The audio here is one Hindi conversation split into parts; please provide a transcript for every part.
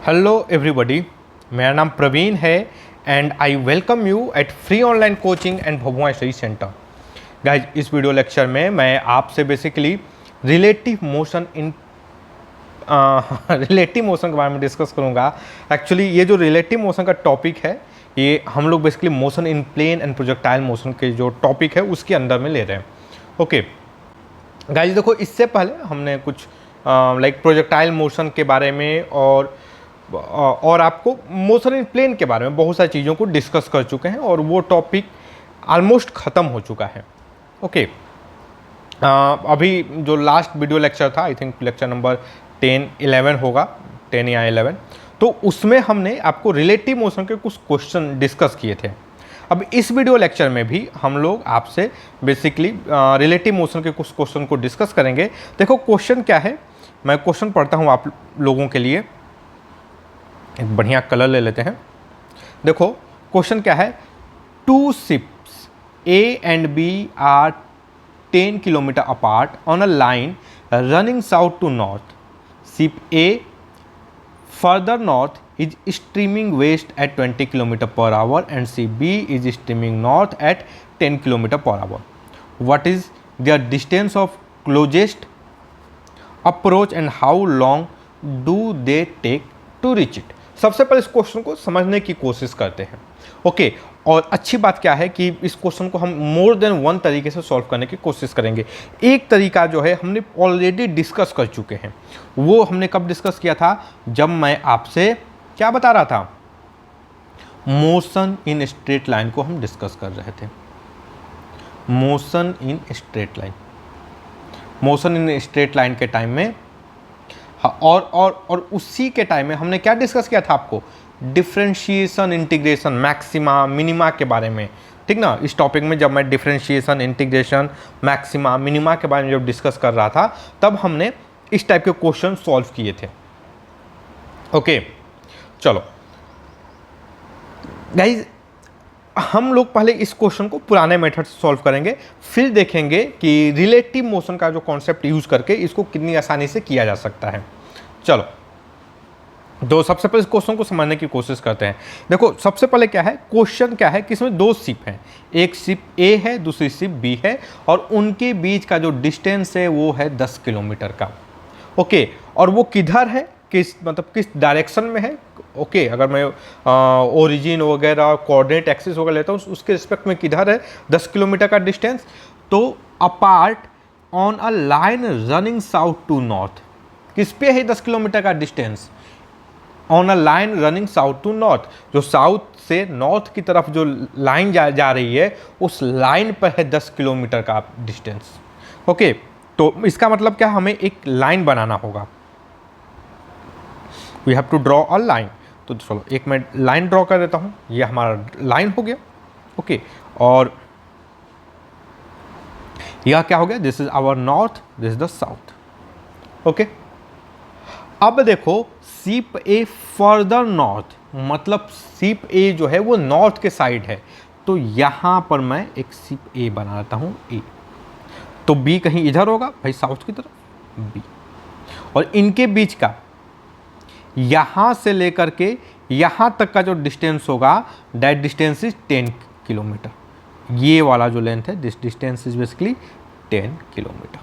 हेलो एवरीबॉडी, मेरा नाम प्रवीण है and I welcome you at free online coaching and Bhabua study centre. Guys, इस वीडियो लेक्चर में मैं आपसे बेसिकली रिलेटिव मोशन के बारे में डिस्कस करूंगा। एक्चुअली ये जो रिलेटिव मोशन का टॉपिक है, ये हम लोग basically motion in plane and projectile motion के जो टॉपिक है उसके अंदर में ले रहे हैं। ओके गाइज, देखो, इससे पहले हमने कुछ प्रोजेक्टाइल मोशन के बारे में और आपको मोशन इन प्लेन के बारे में बहुत सारी चीज़ों को डिस्कस कर चुके हैं और वो टॉपिक ऑलमोस्ट ख़त्म हो चुका है। ओके, अभी जो लास्ट वीडियो लेक्चर था, आई थिंक लेक्चर नंबर 10-11 होगा, 10 या 11, तो उसमें हमने आपको रिलेटिव मोशन के कुछ क्वेश्चन डिस्कस किए थे। अब इस वीडियो लेक्चर में भी हम लोग आपसे बेसिकली रिलेटिव मोशन के कुछ क्वेश्चन को डिस्कस करेंगे। देखो, क्वेश्चन क्या है, मैं क्वेश्चन पढ़ता हूँ आप लोगों के लिए। एक बढ़िया कलर ले लेते हैं। देखो, क्वेश्चन क्या है, 2 ships A and B are 10 kilometer apart on a line running south to north. Ship A further north is streaming west at 20 km per hour and ship B is streaming north at 10 km per hour. What is their distance of closest approach and how long do they take to reach it? सबसे पहले इस क्वेश्चन को समझने की कोशिश करते हैं। ओके, और अच्छी बात क्या है कि इस क्वेश्चन को हम मोर देन वन तरीके से सॉल्व करने की कोशिश करेंगे। एक तरीका जो है हमने ऑलरेडी डिस्कस कर चुके हैं। वो हमने कब डिस्कस किया था? जब मैं आपसे क्या बता रहा था, मोशन इन स्ट्रेट लाइन को हम डिस्कस कर रहे थे। Motion in straight line, motion in straight line के टाइम में और उसी के टाइम में हमने क्या डिस्कस किया था आपको? डिफरेंशिएशन, इंटीग्रेशन, मैक्सिमा, मिनिमा के बारे में। ठीक ना? इस टॉपिक में जब मैं डिफरेंशिएशन, इंटीग्रेशन, मैक्सिमा, मिनिमा के बारे में जब डिस्कस कर रहा था, तब हमने इस टाइप के क्वेश्चन सॉल्व किए थे। ओके, चलो गाइज, हम लोग पहले इस क्वेश्चन को पुराने मेथड से सॉल्व करेंगे, फिर देखेंगे कि रिलेटिव मोशन का जो कॉन्सेप्ट यूज करके इसको कितनी आसानी से किया जा सकता है। चलो, तो सबसे पहले इस क्वेश्चन को समझने की कोशिश करते हैं। देखो, सबसे पहले क्या है, क्वेश्चन क्या है कि इसमें 2 शिप हैं, एक शिप ए है, दूसरी शिप बी है, और उनके बीच का जो डिस्टेंस है वो है 10 किलोमीटर का। ओके, और वो किधर है, किस डायरेक्शन में है। ओके, अगर मैं ओरिजिन वगैरह कोऑर्डिनेट एक्सिस वगैरह लेता हूँ, उसके रिस्पेक्ट में किधर है 10 किलोमीटर का डिस्टेंस। तो apart on a line running south to north, किस पे है 10 किलोमीटर का distance? On a line running south to north, जो साउथ से नॉर्थ की तरफ जो लाइन जा रही है, उस लाइन पर है 10 किलोमीटर का डिस्टेंस। ओके, तो इसका मतलब क्या, हमें एक लाइन बनाना होगा। We have to draw a line. तो चलो, एक मैं लाइन ड्रॉ कर देता हूँ। ये हमारा लाइन हो गया। ओके, और यह क्या हो गया? This is our north, this is the south. Okay, अब देखो, शिप ए फर्दर नॉर्थ, मतलब शिप ए जो है वो नॉर्थ के साइड है। तो यहां पर मैं एक शिप ए बना लेता हूं, ए। तो बी कहीं इधर होगा भाई, साउथ की तरफ बी, और इनके बीच का यहां से लेकर के यहां तक का जो डिस्टेंस होगा, दैट डिस्टेंस इज 10 किलोमीटर। ये वाला जो लेंथ है, दिस डिस्टेंस इज बेसिकली 10 किलोमीटर।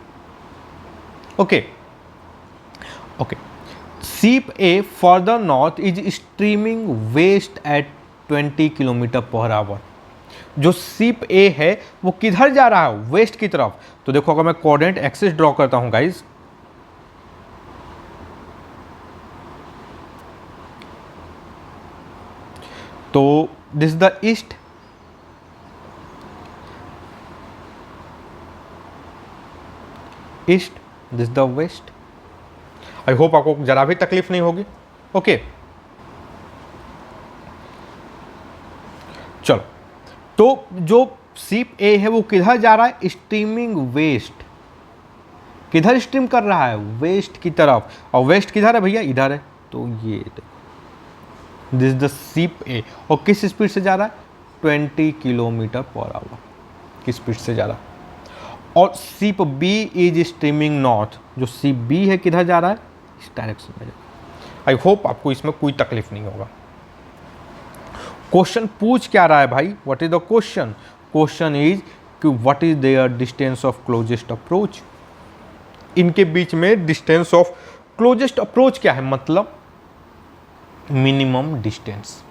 Okay okay, ship A further north is streaming west at 20 kilometre per hour. जो शिप ए है वो किधर जा रहा है? वेस्ट की तरफ। तो देखो, अगर मैं कोऑर्डिनेट एक्सिस ड्रॉ करता हूं गाइज, तो this the east, this the west. I hope आपको जरा भी तकलीफ नहीं होगी। ओके, चलो, तो जो शिप ए है वो किधर जा रहा है? Streaming waste. किधर स्ट्रीम कर रहा है? वेस्ट की तरफ। और वेस्ट किधर है भैया? इधर है। तो ये देखो, दिस द शिप ए, और किस स्पीड से जा रहा है? 20 किलोमीटर पर आवर की स्पीड से जा रहा है। और ship B is streaming north, जो शिप बी है किधर जा रहा है? इस डायरेक्शन में जा रहा है। आई होप आपको इसमें कोई तकलीफ नहीं होगा। क्वेश्चन पूछ क्या रहा है भाई, what is the question? Question is कि what is their distance of closest approach, इनके बीच में डिस्टेंस ऑफ क्लोजेस्ट अप्रोच क्या है, मतलब मिनिमम डिस्टेंस,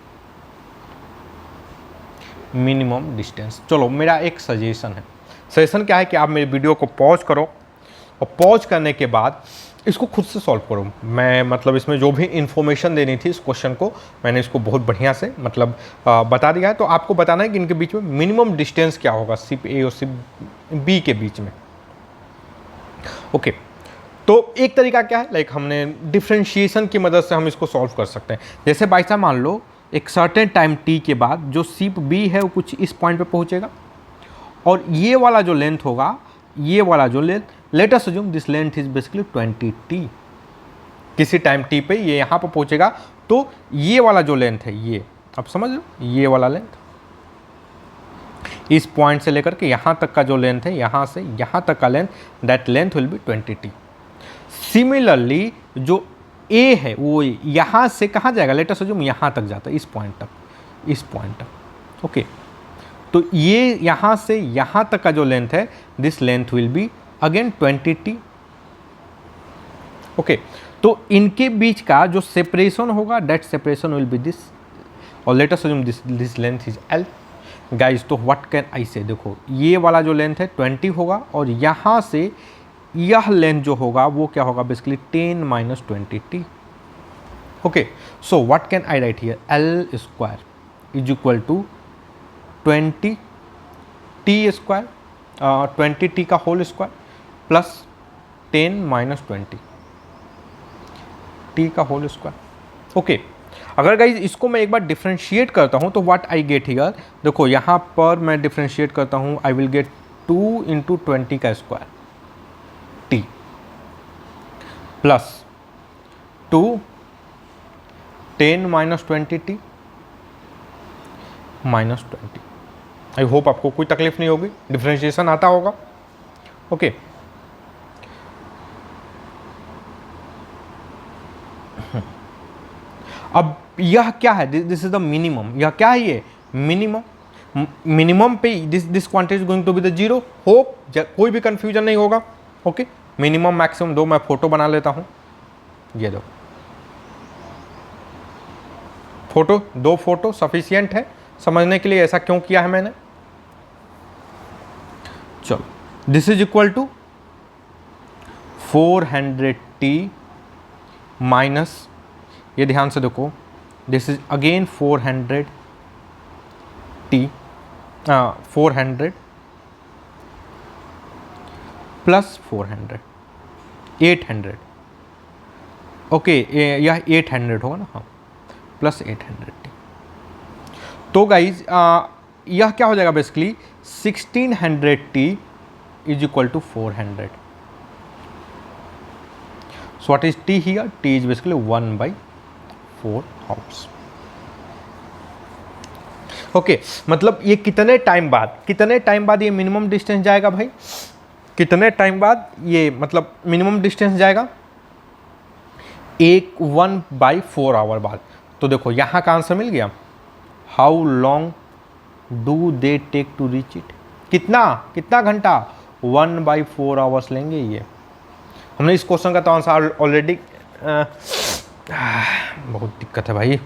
मिनिमम डिस्टेंस। चलो मेरा एक सजेशन है, सजेशन क्या है कि आप मेरे वीडियो को पॉज करो और पॉज करने के बाद इसको खुद से सॉल्व करो। मैं मतलब इसमें जो भी इंफॉर्मेशन देनी थी इस क्वेश्चन को मैंने इसको बहुत बढ़िया से मतलब बता दिया है। तो आपको बताना है कि इनके बीच में मिनिमम डिस्टेंस क्या होगा सिप ए और सिप बी के बीच में। ओके, तो एक तरीका क्या है, लाइक हमने डिफ्रेंशिएशन की मदद से हम इसको सॉल्व कर सकते हैं। जैसे बाई चांस मान लो एक सर्टेन टाइम टी के बाद जो सिप बी है वो कुछ इस पॉइंट पे पहुंचेगा और ये वाला जो लेंथ होगा, ये वाला जो length, late us assume this length is basically 20 T. किसी टाइम टी पे ये यहाँ पर पहुंचेगा, तो ये वाला जो लेंथ है, ये आप समझ लो, ये वाला लेंथ इस पॉइंट से लेकर के यहाँ तक का जो लेंथ है, यहाँ से यहाँ तक का length, that length will B 20 T. Similarly जो ए है वो यहाँ से कहाँ जाएगा, लेट अस अज्यूम यहाँ तक जाता है, इस पॉइंट तक, इस पॉइंट तक। ओके, तो ये यहाँ से यहाँ तक का जो लेंथ है, this length will be again 20 T. Okay, तो इनके बीच का जो सेपरेशन होगा, that separation will be this, और let us assume this length is L. Guys, तो व्हाट कैन आई से, देखो ये वाला जो लेंथ है 20 होगा और यहाँ से यह लेंथ जो होगा वो क्या होगा, basically 10 minus 20 T. Okay, so what can I write here, L square is equal to 20 T square, 20 T का whole square plus 10 minus 20 T का होल स्क्वायर। ओके, अगर गाइज इसको मैं एक बार डिफ्रेंशिएट करता हूँ तो व्हाट आई गेट हियर, देखो यहाँ पर मैं डिफ्रेंशिएट करता हूँ, आई विल गेट 2 इंटू 20 का square T plus 2 10 minus 20 T minus 20। आई होप आपको कोई तकलीफ नहीं होगी, डिफ्रेंशिएशन आता होगा। ओके, अब यह क्या है, दिस इज द मिनिमम, यह क्या है, ये मिनिमम, मिनिमम पे this quantity is going to be the zero. Hope कोई भी कंफ्यूजन नहीं होगा। ओके, मिनिमम मैक्सिमम दो, मैं फोटो बना लेता हूं, ये दो फोटो, दो फोटो सफिशियंट है समझने के लिए, ऐसा क्यों किया है मैंने। चलो, this is equal to 400 t minus, ये ध्यान से देखो, this is again 400 t, 400 plus 400, 800। Okay, यह 800 होगा ना, हाँ, प्लस 800 टी। तो गाइज यह क्या हो जाएगा, basically 1600 T is equal to 400। So what is T here, T is basically 1/4 hours. Okay, मतलब ये कितने टाइम बाद ये मिनिमम डिस्टेंस जाएगा भाई, कितने टाइम बाद ये मतलब मिनिमम डिस्टेंस जाएगा, 1/4 आवर बाद। तो देखो यहाँ का आंसर मिल गया, how long do they take to reach it, कितना घंटा, 1/4 आवर्स लेंगे ये। हमने इस क्वेश्चन का तो आंसर ऑलरेडी, बहुत दिक्कत है भाई,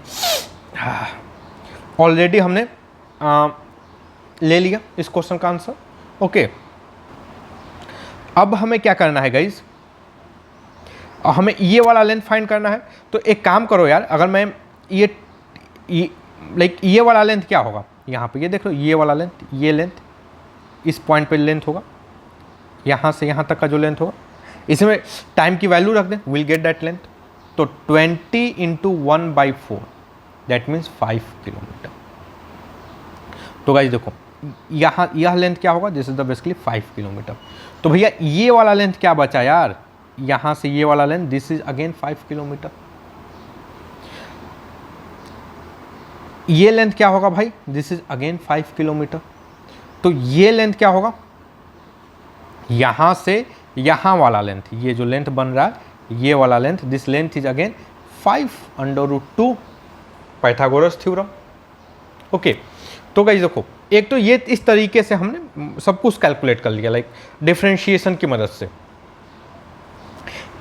ऑलरेडी हमने ले लिया इस क्वेश्चन का आंसर। ओके, अब हमें क्या करना है गाइज, हमें ये वाला लेंथ फाइंड करना है। तो एक काम करो यार, अगर मैं ये लाइक ये वाला लेंथ क्या होगा, यहाँ पे ये देख लो, ये वाला लेंथ, ये लेंथ इस पॉइंट पे लेंथ होगा, यहाँ से यहाँ तक का जो लेंथ होगा, इसमें टाइम की वैल्यू रख दें, विल गेट दैट लेंथ। तो 20 इंटू 1/4 दैट मीन्स 5 किलोमीटर। तो गाइज देखो यहाँ यह लेंथ क्या होगा, this is the basically 5 kilometre. तो भैया ये वाला लेंथ क्या बचा यार, यहाँ से ये वाला length, this is again 5 kilometre. ये लेंथ क्या होगा भाई, दिस इज अगेन 5 किलोमीटर। तो ये लेंथ क्या होगा, यहाँ से यहाँ वाला लेंथ, ये जो लेंथ बन रहा है ये वाला length, this length is again 5√2 Pythagoras theorem. Okay, तो गाइस देखो, एक तो ये इस तरीके से हमने सब कुछ कैलकुलेट कर लिया, लाइक डिफरेंशिएशन की मदद से।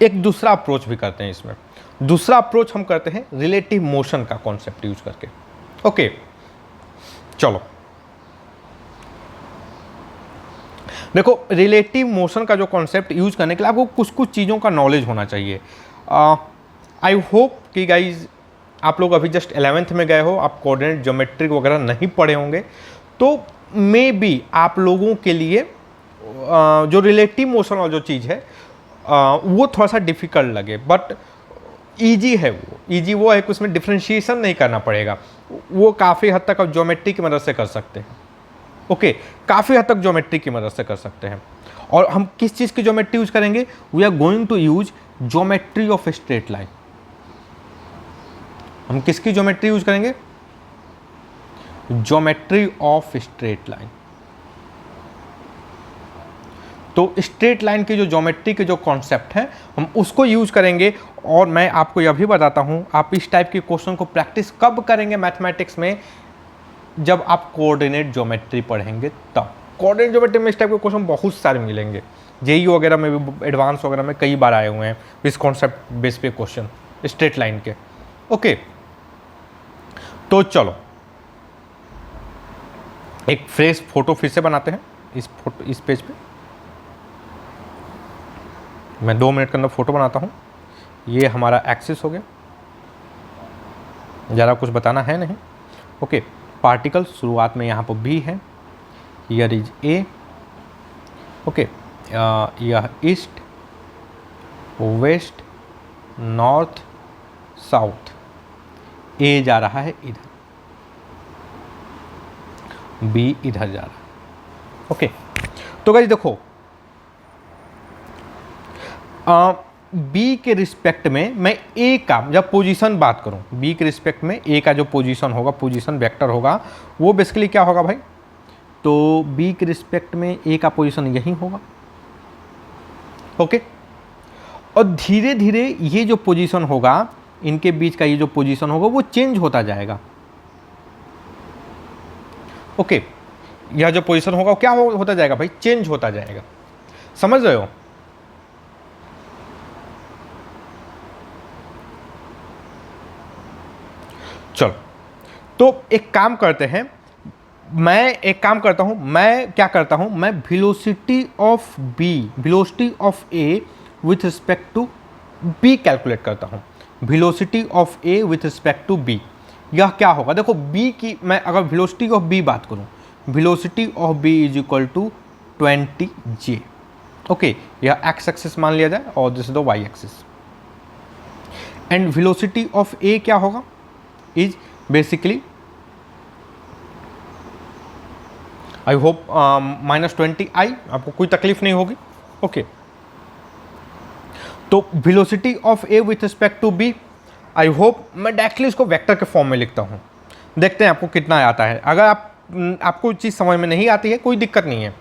एक दूसरा अप्रोच भी करते हैं इसमें। दूसरा अप्रोच हम करते हैं रिलेटिव मोशन का कॉन्सेप्ट यूज करके। ओके, चलो देखो, रिलेटिव मोशन का जो कॉन्सेप्ट यूज करने के लिए आपको कुछ कुछ चीज़ों का नॉलेज होना चाहिए। आई होप कि गाइज आप लोग अभी जस्ट 11th में गए हो, आप कोऑर्डिनेट ज्योमेट्री वगैरह नहीं पढ़े होंगे, तो मे बी आप लोगों के लिए जो रिलेटिव मोशन वाला जो चीज़ है वो थोड़ा सा डिफिकल्ट लगे, बट ईजी है। वो ईजी वो है कि उसमें डिफ्रेंशिएशन नहीं करना पड़ेगा, वो काफ़ी हद तक आप ज्योमेट्री की मदद से कर सकते हैं। ओके, काफ़ी हद तक ज्योमेट्री की मदद से कर सकते हैं। और हम किस चीज़ की ज्योमेट्री यूज करेंगे? We are going to use geometry of straight line. हम किसकी ज्योमेट्री यूज करेंगे? Geometry of straight line. तो स्ट्रेट लाइन की जो ज्योमेट्री के जो कॉन्सेप्ट है हम उसको यूज करेंगे। और मैं आपको यह भी बताता हूं, आप इस टाइप के क्वेश्चन को प्रैक्टिस कब करेंगे मैथमेटिक्स में? जब आप कोऑर्डिनेट ज्योमेट्री पढ़ेंगे तब। कोऑर्डिनेट ज्योमेट्री में इस टाइप के क्वेश्चन बहुत सारे मिलेंगे, जेईई वगैरह में भी, एडवांस वगैरह में कई बार आए हुए हैं इस कॉन्सेप्ट बेस पे क्वेश्चन स्ट्रेट लाइन के। ओके, तो चलो एक फ्रेश फोटो फिर से बनाते हैं इस पेज पे। मैं 2 मिनट के अंदर फोटो बनाता हूँ। ये हमारा एक्सिस हो गया, ज़्यादा कुछ बताना है नहीं। ओके, पार्टिकल शुरुआत में यहाँ पर बी है, हियर इज ए। ओके, यह ईस्ट, वेस्ट, नॉर्थ, साउथ। ए जा रहा है इधर, बी इधर जा रहा है। ओके, तो गाइस देखो, बी के रिस्पेक्ट में मैं ए का जब पोजीशन बात करूं, बी के रिस्पेक्ट में ए का जो पोजीशन होगा, पोजीशन वेक्टर होगा, वो बेसिकली क्या होगा भाई? तो बी के रिस्पेक्ट में ए का पोजीशन यही होगा। ओके, और धीरे धीरे ये जो पोजीशन होगा, इनके बीच का ये जो पोजीशन होगा वो चेंज होता जाएगा। ओके, यह जो पोजीशन होगा क्या होता जाएगा भाई? चेंज होता जाएगा। समझ रहे हो? चलो, तो एक काम करते हैं, मैं क्या करता हूं, मैं velocity of B, velocity of A with respect to B calculate करता हूं। Velocity of A with respect to B, यह क्या होगा? देखो, बी की मैं अगर वेलोसिटी ऑफ बी बात करूं, velocity of B is equal to 20 J. Okay, यह एक्स एक्सिस मान लिया जाए और this is the Y axis. And velocity of A क्या होगा? Is basically, I hope -20 I, आपको कोई तकलीफ नहीं होगी। ओके, तो velocity of A with respect to B, I hope मैं डायरेक्टली इसको वेक्टर के फॉर्म में लिखता हूं। देखते हैं आपको कितना आता है। अगर आपको चीज़ समझ में नहीं आती है, कोई दिक्कत नहीं है,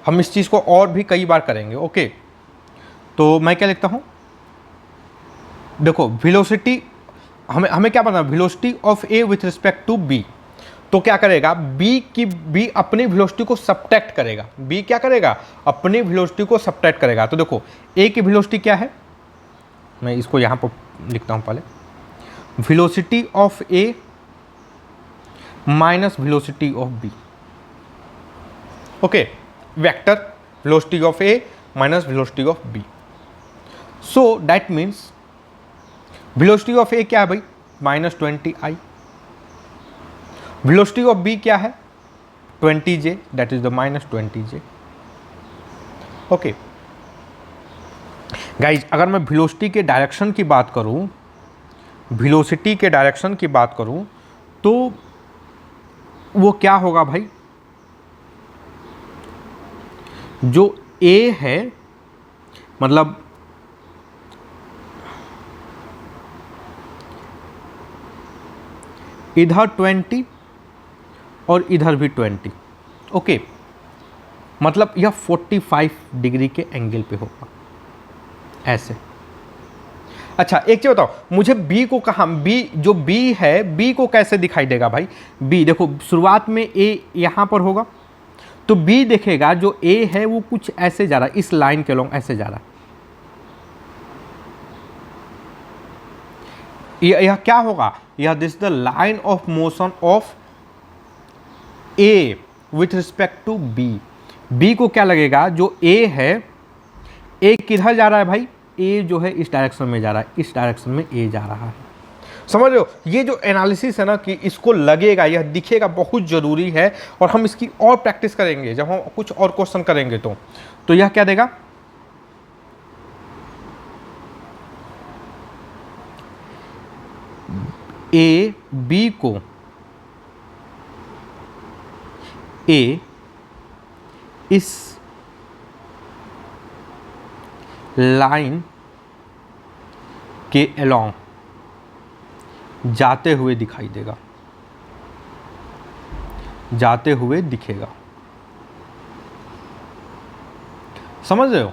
हम इस चीज़ को और भी कई बार करेंगे। ओके, तो मैं क्या लिखता हूं? देखो, वेलोसिटी हमें क्या पता? Velocity of A with respect to B. तो क्या करेगा? बी अपनी वेलोसिटी को सब्ट्रैक्ट करेगा। बी क्या करेगा? अपनी वेलोसिटी को सब्ट्रैक्ट करेगा। तो देखो, ए की वेलोसिटी क्या है? मैं इसको यहां पर लिखता हूं पहले। Velocity of A minus velocity of B. Okay, vector velocity of A minus velocity of B. So that means velocity of A क्या है भाई? -20 आई। वेलोसिटी ऑफ बी क्या है? 20 J, that is the -20 J. Okay guys, अगर मैं वेलोसिटी के डायरेक्शन की बात करूं, वेलोसिटी के डायरेक्शन की बात करूं, तो वो क्या होगा भाई? जो ए है, मतलब इधर 20 और इधर भी 20। ओके, मतलब यह 45 डिग्री के एंगल पे होगा, ऐसे। अच्छा एक चीज बताओ मुझे बी को कहाँ, बी जो बी है बी को कैसे दिखाई देगा भाई? बी देखो शुरुआत में ए यहाँ पर होगा, तो बी देखेगा जो ए है वो कुछ ऐसे जा रहा है, इस लाइन के लॉन्ग ऐसे जा रहा है। यह क्या होगा? यह this the line of motion of A with respect to B. B को क्या लगेगा जो ए है, ए किधर जा रहा है भाई? ए जो है इस डायरेक्शन में जा रहा है, इस डायरेक्शन में ए जा रहा है। समझ रहे हो? ये जो एनालिसिस है ना कि इसको लगेगा, यह दिखेगा, बहुत ज़रूरी है और हम इसकी और प्रैक्टिस करेंगे जब हम कुछ और क्वेश्चन करेंगे। तो यह क्या देगा? ए बी को ए इस लाइन के अलोंग जाते हुए दिखाई देगा, जाते हुए दिखेगा। समझ रहे हो?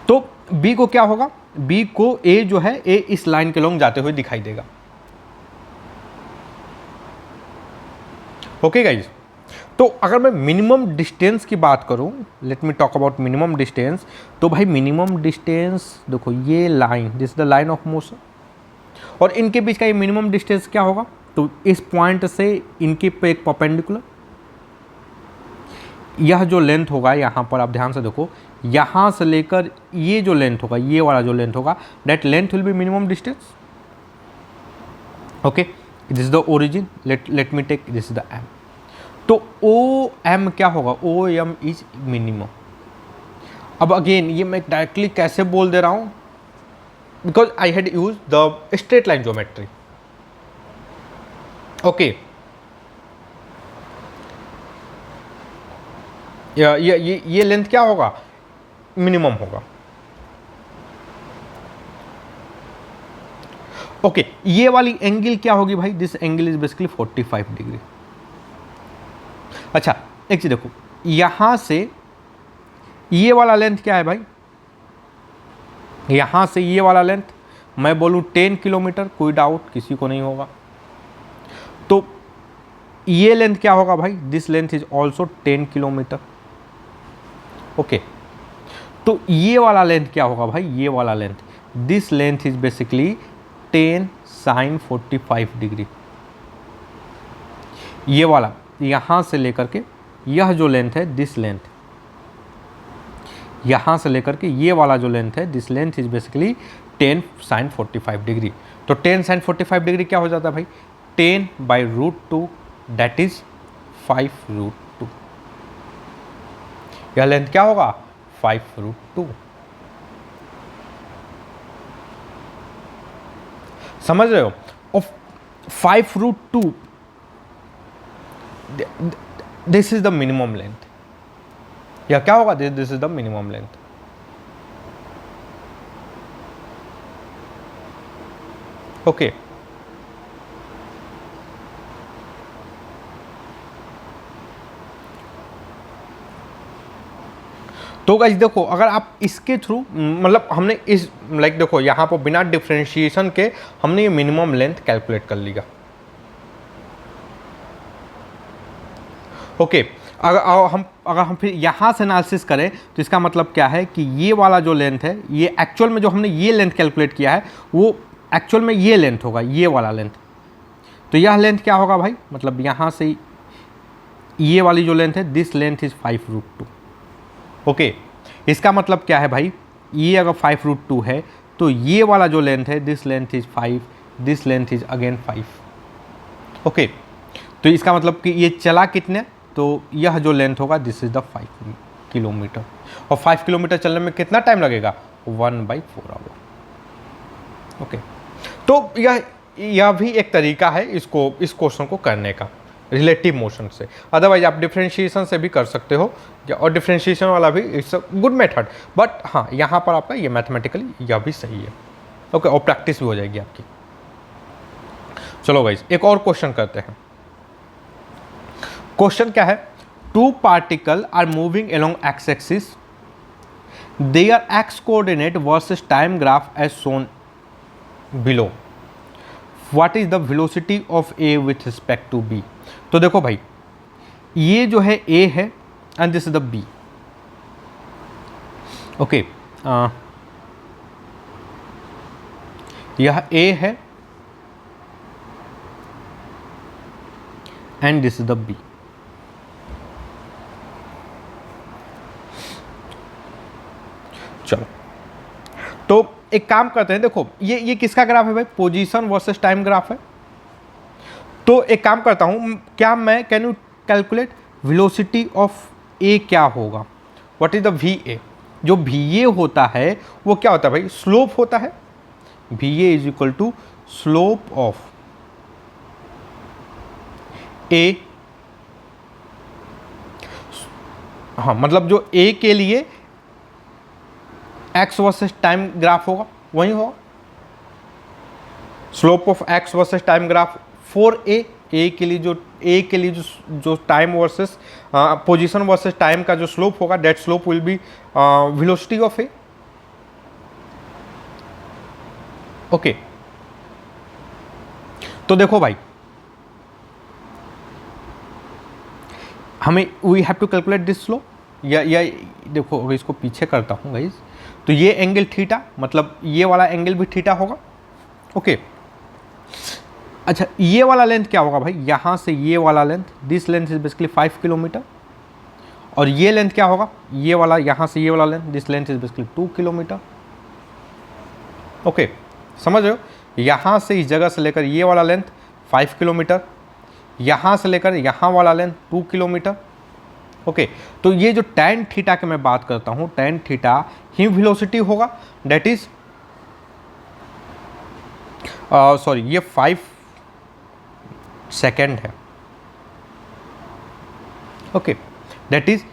तो बी को क्या होगा? बी को ए जो है ए इस लाइन के अलोंग जाते हुए दिखाई देगा। ओके गाइज, तो अगर मैं मिनिमम डिस्टेंस की बात करूं, let me talk about minimum distance. तो भाई मिनिमम डिस्टेंस देखो, ये line this is the line of motion और इनके बीच का ये मिनिमम डिस्टेंस क्या होगा? तो इस पॉइंट से इनके पे एक परपेंडिकुलर, यह जो लेंथ होगा यहाँ पर आप ध्यान से देखो, यहाँ से लेकर ये जो लेंथ होगा, ये वाला जो लेंथ होगा, that length will be minimum distance. Okay, this is the origin, let me take this is the M. तो ओ एम क्या होगा? O M is minimum. अब अगेन ये मैं डायरेक्टली कैसे बोल दे रहा हूँ? Because I had use the straight line geometry. Okay, ये लेंथ क्या होगा? मिनिमम होगा। ओके, ये वाली एंगल क्या होगी भाई? This angle is basically 45 degree. अच्छा एक चीज देखो, यहां से ये वाला लेंथ क्या है भाई? यहां से ये वाला लेंथ मैं बोलूं 10 किलोमीटर, कोई डाउट किसी को नहीं होगा। तो ये लेंथ क्या होगा भाई? दिस लेंथ इज ऑल्सो 10 किलोमीटर। ओके, तो ये वाला लेंथ क्या होगा भाई? ये वाला length, this length is basically 10 sin 45 degree. ये वाला यहां से लेकर के यह जो लेंथ है, दिस लेंथ, यहां से लेकर के ये वाला जो लेंथ है, this length is basically 10 sin 45 degree. तो 10 sin 45 डिग्री क्या हो जाता है भाई? 10/√2 दैट इज 5√2। यह लेंथ क्या होगा? 5√2। समझ रहे हो? और 5√2 this is the minimum length. या क्या होगा? This is the minimum length. Okay, तो गाइस देखो, अगर आप इसके थ्रू मतलब हमने इस लाइक देखो यहाँ पर बिना डिफरेंशिएशन के हमने ये मिनिमम लेंथ कैलकुलेट कर लिया। ओके, अगर हम फिर यहाँ से एनालिसिस करें तो इसका मतलब क्या है कि ये वाला जो लेंथ है, ये एक्चुअल में जो हमने ये लेंथ कैलकुलेट किया है वो एक्चुअल में ये लेंथ होगा, ये वाला लेंथ। तो यह लेंथ क्या होगा भाई? मतलब यहाँ से ये वाली जो लेंथ है, दिस लेंथ इज 5√2। ओके, इसका मतलब क्या है भाई? ये अगर 5√2 है तो ये वाला जो लेंथ है, this length is 5, this length is again 5। Okay, तो इसका मतलब कि ये चला कितने? तो यह जो लेंथ होगा, दिस इज द 5 किलोमीटर। और 5 किलोमीटर चलने में कितना टाइम लगेगा? 1/4 आवर। ओके, तो यह भी एक तरीका है इस क्वेश्चन को करने का रिलेटिव मोशन से। अदरवाइज आप डिफरेंशिएशन से भी कर सकते हो, और डिफरेंशिएशन वाला भी it's a good method. But हाँ, यहाँ पर आपका ये मैथमेटिकली यह भी सही है। ओके, और प्रैक्टिस भी हो जाएगी आपकी। चलो गाइस, एक और क्वेश्चन करते हैं। क्वेश्चन क्या है? 2 particle are moving along X axis their x coordinate versus time graph as shown below. What is the velocity of A with respect to B? तो देखो भाई, ये जो है A है and this is the B. Okay, यह A है and this is the B. चलो, तो एक काम करते हैं, देखो ये किसका ग्राफ है भाई? पोजीशन वर्सेस टाइम ग्राफ है। तो एक काम करता हूं, क्या मैं can you calculate velocity of A क्या होगा? What is the V A? जो वी ए होता है वो क्या होता है भाई? स्लोप होता है। V A is equal to slope of A. हाँ, मतलब जो ए के लिए एक्स वर्सेस टाइम ग्राफ होगा वही होगा, slope of X versus time graph for A के लिए जो time versus position versus time का जो स्लोप होगा, that slope will be velocity of A. Okay, तो देखो भाई, हमें we have to calculate this slope, या देखो अगर इसको पीछे करता हूं गाइस, तो ये एंगल थीटा, मतलब ये वाला एंगल भी थीटा होगा। ओके, अच्छा ये वाला लेंथ क्या होगा भाई? यहां से ये वाला length, this length is basically 5 kilometre, और ये लेंथ क्या होगा? ये वाला, यहां से ये वाला length, this length is basically 2 kilometre. Okay, समझ रहे हो? यहां से इस जगह से लेकर ये वाला लेंथ 5 किलोमीटर, यहां से लेकर यहां वाला लेंथ 2 किलोमीटर। ओके, तो ये जो tan थीटा की मैं बात करता हूं, tan थीटा ही वेलोसिटी होगा, दैट इज सॉरी, ये 5 सेकेंड है। ओके, दैट इज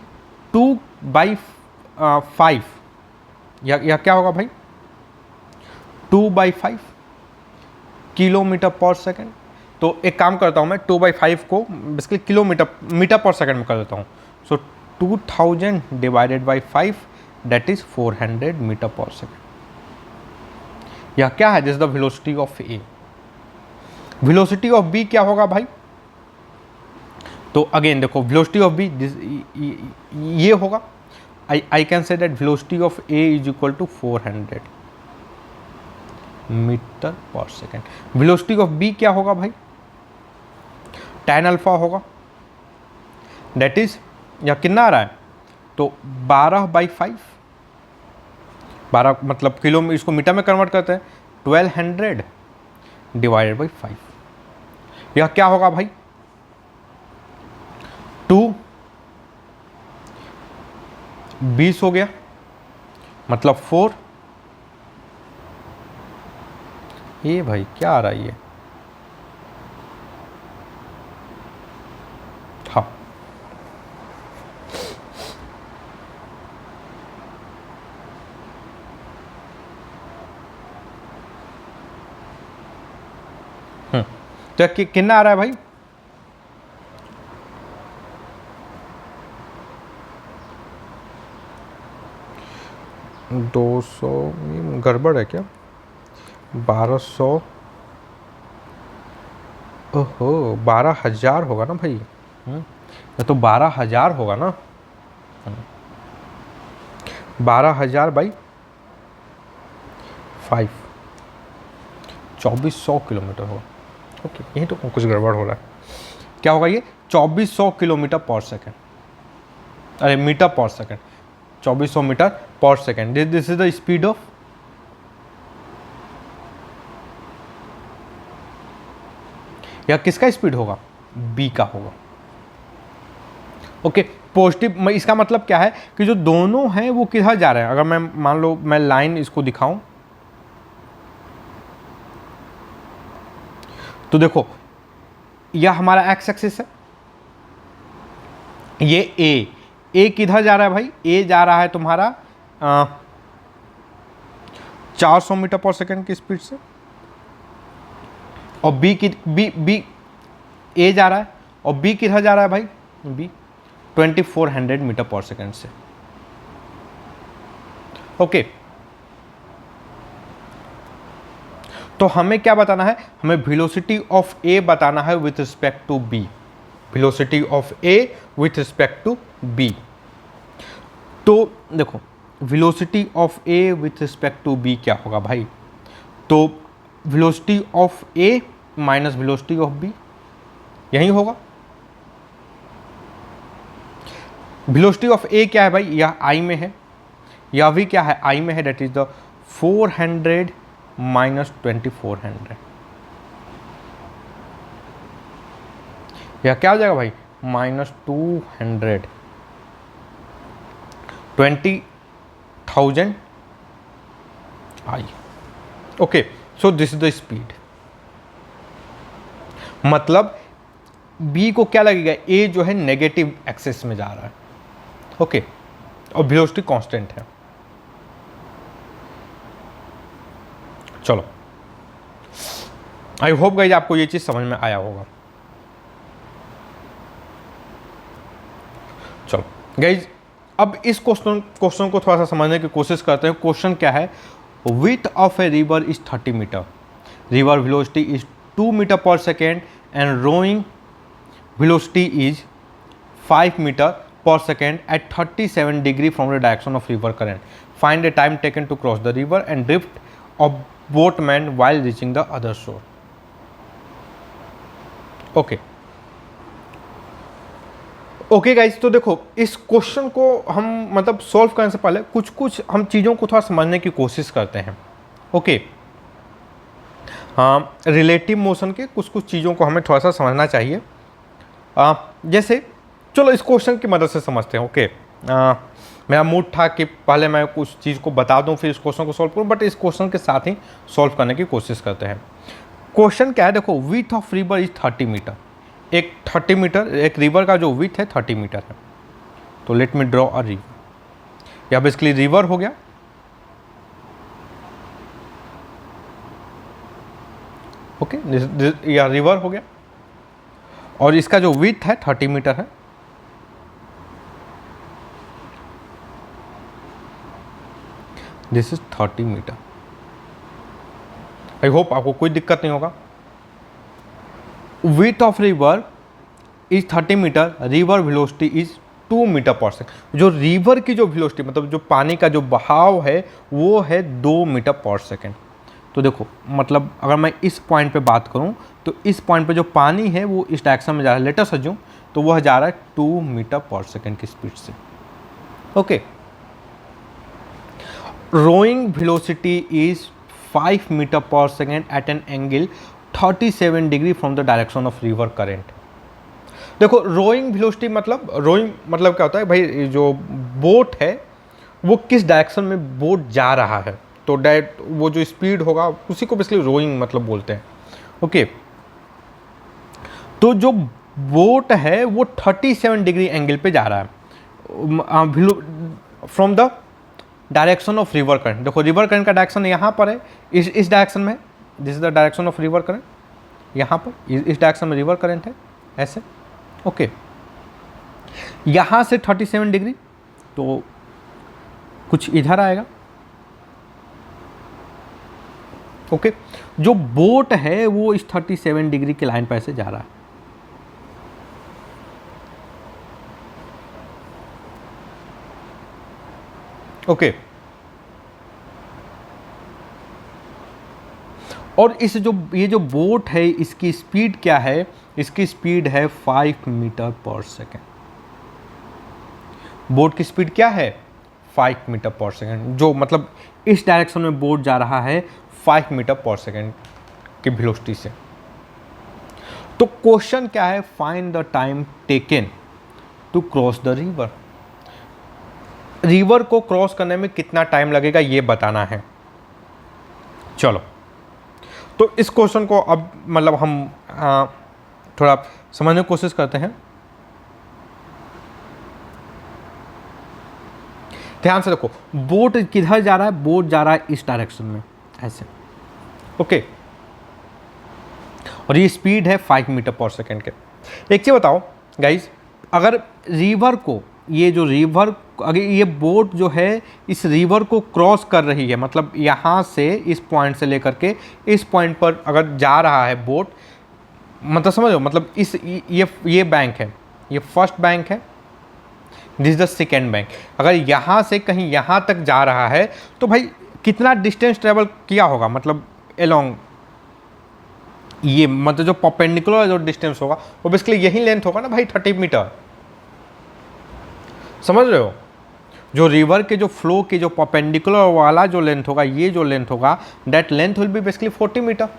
2/5, या क्या होगा भाई? 2/5 किलोमीटर पर सेकेंड। तो एक काम करता हूं मैं, 2/5 को बेसिकली मीटर पर सेकेंड में कर देता हूं। So 2000 divided by 5, that is 400 metre per second. यह क्या है? This is the velocity of A. Velocity of B क्या होगा भाई? तो अगेन देखो, वेलोसिटी ऑफ बी ये होगा, I can say that velocity of A is equal to 400 metre per second. Velocity of B क्या होगा भाई? tan अल्फा होगा, दैट इज, या कितना आ रहा है? तो 12/5, 12 मतलब किलो, इसको मीटर में कन्वर्ट करते हैं, 1200 डिवाइडेड बाई 5। यह क्या होगा भाई? 20 हो गया, मतलब 4। ये भाई क्या आ रहा है ये? हाँ, तो कितना आ रहा है भाई? 200, गड़बड़ है क्या? 1200, ओहो 12,000 होगा ना भाई? ये तो 12,000 होगा ना, 12,000 बाई 5, 2400 किलोमीटर होगा। ओके, यही तो कुछ गड़बड़ हो रहा है। क्या होगा ये? 2400 किलोमीटर पर सेकेंड, अरे metre per second, 2400 metre per second. This is the speed of, या किसका स्पीड होगा? बी का होगा। ओके, पॉजिटिव, इसका मतलब क्या है कि जो दोनों हैं वो किधर जा रहे हैं? अगर मैं मान लो मैं लाइन इसको दिखाऊं, तो देखो यह हमारा एक्स एक्सिस है, ये ए किधर जा रहा है भाई? ए जा रहा है तुम्हारा 400 मीटर पर सेकेंड की स्पीड से, और बी ए जा रहा है, और बी किधर जा रहा है भाई? बी 2400 मीटर पर सेकेंड से। ओके, तो हमें क्या बताना है, हमें वेलोसिटी ऑफ ए बताना है with respect to B, velocity of A with respect to B. तो देखो velocity of A with respect to B क्या होगा भाई, तो velocity of A minus velocity of B, यही होगा। वेलोसिटी ऑफ ए क्या है भाई, यह आई में है, यह भी क्या है, आई में है, दैट इज द 400 माइनस 2400, यह क्या हो जाएगा भाई, minus 200, 20,000 I. Okay, so this is the speed, मतलब बी को क्या लगेगा, ए जो है नेगेटिव एक्सिस में जा रहा है, ओके, और वेलोसिटी कांस्टेंट है। चलो, आई होप गाइज आपको ये चीज समझ में आया होगा। चलो गाइज, अब इस क्वेश्चन को थोड़ा सा समझने की कोशिश करते हैं। क्वेश्चन क्या है, width of a river is 30 metre, river velocity is 2 metre per second and rowing velocity is 5 meter per second at 37 degree from the direction of river current. Find the time taken to cross the river and drift of boatman while reaching the other shore. Okay. Okay guys, तो देखो इस क्वेश्चन को हम मतलब सॉल्व करने से पहले कुछ हम चीज़ों को थोड़ा समझने की कोशिश करते हैं। ओके, रिलेटिव मोशन के कुछ चीज़ों को हमें थोड़ा सा समझना चाहिए। जैसे चलो इस क्वेश्चन की मदद से समझते हैं। ओके, मेरा मूड था कि पहले मैं कुछ चीज़ को बता दूं फिर इस क्वेश्चन को सॉल्व करूं, बट इस क्वेश्चन के साथ ही सॉल्व करने की कोशिश करते हैं। क्वेश्चन क्या है, देखो width of river is 30 metre, एक 30 मीटर एक रिवर का जो विड्थ है 30 मीटर है। तो let me draw a river, या बेसिकली रिवर हो गया, ओके, या रिवर हो गया, और इसका जो विड्थ है 30 मीटर है। This is 30 metre. I hope आपको कोई दिक्कत नहीं होगा। Width of river is 30 metre, river velocity is 2 metre per second. जो रिवर की जो वेलोसिटी मतलब जो पानी का जो बहाव है वो है 2 मीटर पर सेकेंड। तो देखो मतलब अगर मैं इस पॉइंट पे बात करूं तो इस पॉइंट पे जो पानी है वो इस डायरेक्शन में जा रहा है, लेटर सज्जूं तो वह जा रहा है 2 मीटर पर सेकेंड की स्पीड से। Okay, rowing velocity is 5 metre per second at an angle 37 degree from the direction of river current. देखो रोइंग वेलोसिटी मतलब क्या होता है भाई, जो बोट है वो किस डायरेक्शन में बोट जा रहा है, तो डायरेक्ट वो जो स्पीड होगा उसी को बेसिकली रोइंग मतलब बोलते हैं। ओके, तो जो बोट है वो 37 डिग्री एंगल पे जा रहा है from the direction of river current. देखो रिवर करंट का डायरेक्शन यहाँ पर है, इस डायरेक्शन में, this is the direction of river current, यहाँ पर इस डायरेक्शन में रिवर करंट है ऐसे। ओके, यहाँ से 37 डिग्री तो कुछ इधर आएगा। ओके, जो बोट है वो इस 37 डिग्री की लाइन पर ऐसे जा रहा है। ओके, और इस जो ये जो बोट है इसकी स्पीड क्या है, इसकी स्पीड है 5 मीटर पर सेकेंड। बोट की स्पीड क्या है 5 मीटर पर सेकेंड, जो मतलब इस डायरेक्शन में बोट जा रहा है 5 मीटर पर सेकेंड की वेलोसिटी से। तो क्वेश्चन क्या है, find the time taken to cross the river. River को क्रॉस करने में कितना टाइम लगेगा ये बताना है। चलो तो इस क्वेश्चन को अब मतलब हम थोड़ा समझने की कोशिश करते हैं। ध्यान से देखो, बोट किधर जा रहा है, बोट जा रहा है इस डायरेक्शन में ऐसे। ओके, और ये स्पीड है 5 मीटर पर सेकेंड के। एक चीज बताओ गाइस, अगर रिवर को ये जो रिवर अगर ये बोट जो है इस रिवर को क्रॉस कर रही है, मतलब यहाँ से इस पॉइंट से लेकर के इस पॉइंट पर अगर जा रहा है बोट, मतलब समझो, मतलब इस ये बैंक है, ये फर्स्ट बैंक है, दिस द सेकेंड बैंक। अगर यहाँ से कहीं यहाँ तक जा रहा है तो भाई कितना डिस्टेंस ट्रेवल किया होगा, मतलब एलोंग ये, मतलब जो परपेंडिकुलर जो डिस्टेंस होगा वो बेसिकली यही लेंथ होगा ना भाई, 30 मीटर। समझ रहे हो? जो रिवर के जो फ्लो के जो परपेंडिकुलर वाला जो लेंथ होगा, ये जो लेंथ होगा, that length will be basically 40 metre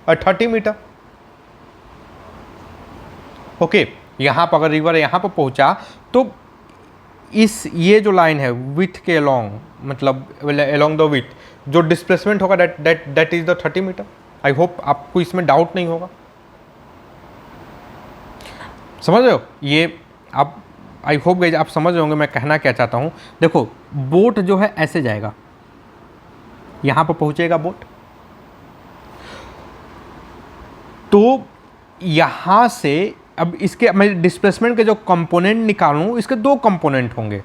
और 30 मीटर। ओके, यहाँ पर अगर रिवर यहाँ पर पहुँचा तो इस ये जो लाइन है विथ के अलोंग, मतलब अलोंग द विथ जो डिस्प्लेसमेंट होगा that is the 30 metre. I hope आपको इसमें डाउट नहीं होगा। समझ रहे हो? ये आप, आई होप गाइस आप समझ रहे होंगे मैं कहना क्या चाहता हूँ। देखो बोट जो है ऐसे जाएगा, यहाँ पर पहुँचेगा बोट, तो यहाँ से अब इसके मैं डिस्प्लेसमेंट के जो कंपोनेंट निकालूं, इसके दो कंपोनेंट होंगे,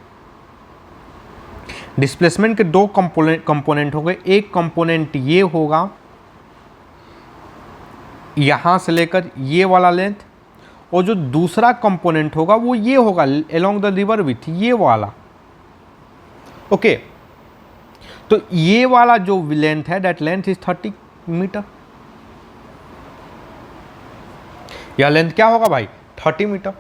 डिस्प्लेसमेंट के दो कंपोनेंट होंगे। एक कंपोनेंट ये होगा यहाँ से लेकर ये वाला लेंथ, और जो दूसरा कंपोनेंट होगा वो ये होगा अलोंग द रिवर विथ ये वाला। ओके, तो ये वाला जो लेंथ है दैट लेंथ इज 30 मीटर। यह लेंथ क्या होगा भाई? 30 मीटर।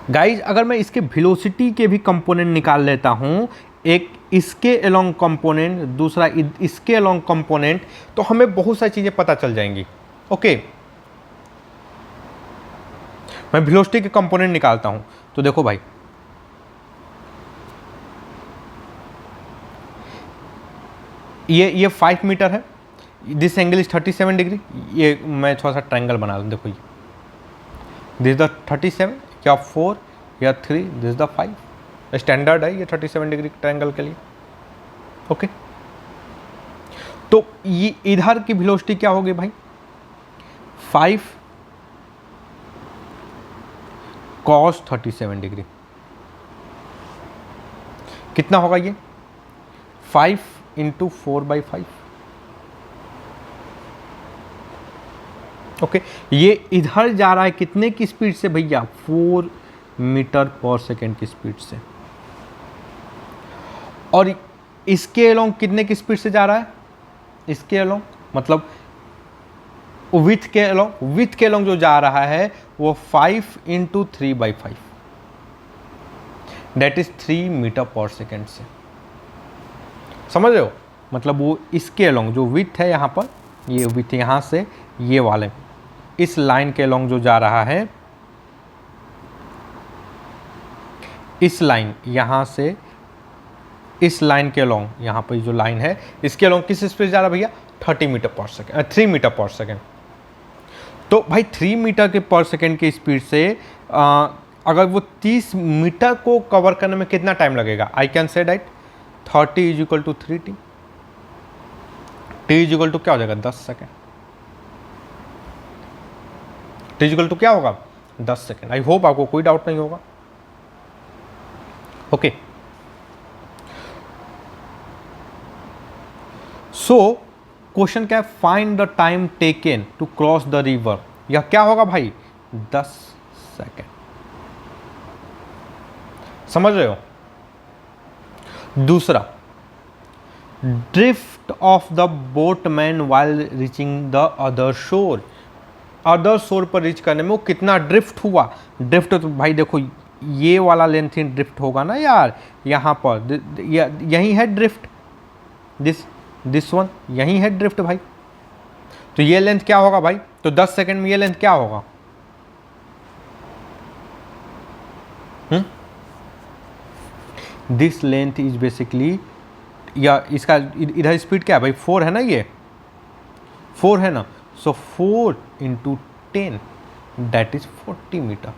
गाइज अगर मैं इसके वेलोसिटी के भी कंपोनेंट निकाल लेता हूं, एक इसके अलोंग कंपोनेंट, दूसरा इसके अलोंग कंपोनेंट, तो हमें बहुत सारी चीजें पता चल जाएंगी। ओके, मैं वेलोसिटी के कंपोनेंट निकालता हूं, तो देखो भाई ये 5 मीटर है, दिस एंगल इज 37 डिग्री। ये मैं थोड़ा सा ट्रायंगल बना दूँ, देखो ये दिस द 37 या 4 या 3, दिस द 5, स्टैंडर्ड है ये 37 डिग्री ट्रायंगल के लिए। ओके, तो ये इधर की वेलोसिटी क्या होगी भाई? 5 cos 37 डिग्री कितना होगा ये? 5 इंटू 4/5। ओके, ये इधर जा रहा है कितने की स्पीड से भैया? 4 मीटर पर सेकेंड की स्पीड से। और इसके अलोंग कितने की स्पीड से जा रहा है? इसके अलोंग मतलब विथ के अलोंग जो जा रहा है वो 5 into 3/5, that is 3 metre per second से। समझ रहे हो? मतलब वो इसके अलोंग जो विथ है यहाँ पर, ये विथ यहाँ से ये वाले इस लाइन के अलोंग जो जा रहा है, इस लाइन यहाँ से इस लाइन के अलोंग, यहाँ पर जो लाइन है इसके अलोंग किस स्पीड जा रहा है भैया? 30 metre per second, 3 metre per second. तो भाई 3 मीटर के पर सेकेंड की स्पीड से अगर वो 30 मीटर को कवर करने में कितना टाइम लगेगा? I can say that 30 is equal to 3t। t is equal to क्या हो जाएगा? 10 second. t is equal to क्या होगा? 10 सेकेंड। आई होप आपको कोई डाउट नहीं होगा। ओके, सो क्वेश्चन क्या है? Find the time taken to cross the river. यह क्या होगा भाई? 10 सेकेंड। समझ रहे हो? दूसरा, drift of the boatman while reaching the other शोर। अदर शोर पर रीच करने में वो कितना ड्रिफ्ट हुआ? ड्रिफ्ट तो भाई देखो ये वाला लेंथ ही ड्रिफ्ट होगा ना यार, यहाँ पर यही है ड्रिफ्ट, दिस वन यही है ड्रिफ्ट भाई। तो ये लेंथ क्या होगा भाई? तो 10 सेकंड में ये लेंथ क्या होगा? दिस लेंथ इज बेसिकली, या इसका इधर स्पीड क्या है भाई? 4 है ना, ये 4 है ना, सो 4 इंटू 10 दैट इज 40 मीटर।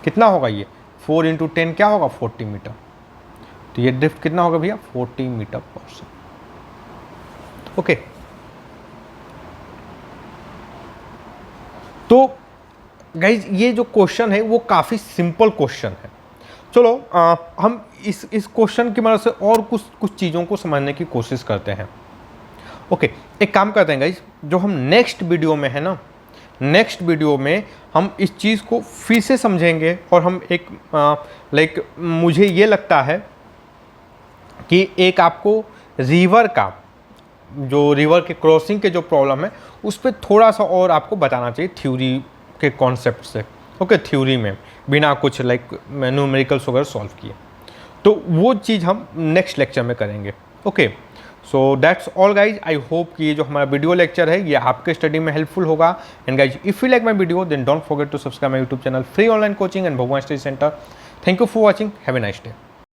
कितना होगा ये? 4 इंटू 10 क्या होगा? 40 मीटर। तो ये ड्रिफ्ट कितना होगा भैया? 40 मीटर पर सेकेंड। ओके, तो गाइज ये जो क्वेश्चन है वो काफ़ी सिंपल क्वेश्चन है। चलो हम इस क्वेश्चन की मदद से और कुछ चीज़ों को समझने की कोशिश करते हैं। ओके, एक काम करते हैं गाइज, जो हम नेक्स्ट वीडियो में है ना, नेक्स्ट वीडियो में हम इस चीज़ को फिर से समझेंगे और हम एक लाइक मुझे ये लगता है कि एक आपको रिवर का जो रिवर के क्रॉसिंग के जो प्रॉब्लम है उस पर थोड़ा सा और आपको बताना चाहिए थ्योरी के कॉन्सेप्ट से। ओके, थ्योरी में बिना कुछ लाइक न्यूमेरिकल्स वगैरह सॉल्व किए, तो वो चीज़ हम नेक्स्ट लेक्चर में करेंगे। Okay, so that's all guys. I hope कि ये जो हमारा वीडियो लेक्चर है ये आपके स्टडी में हेल्पफुल होगा। And guys, if you like my video then don't forget to subscribe my YouTube channel free online coaching and Bhagwan study centre. Thank you for watching, have a nice day.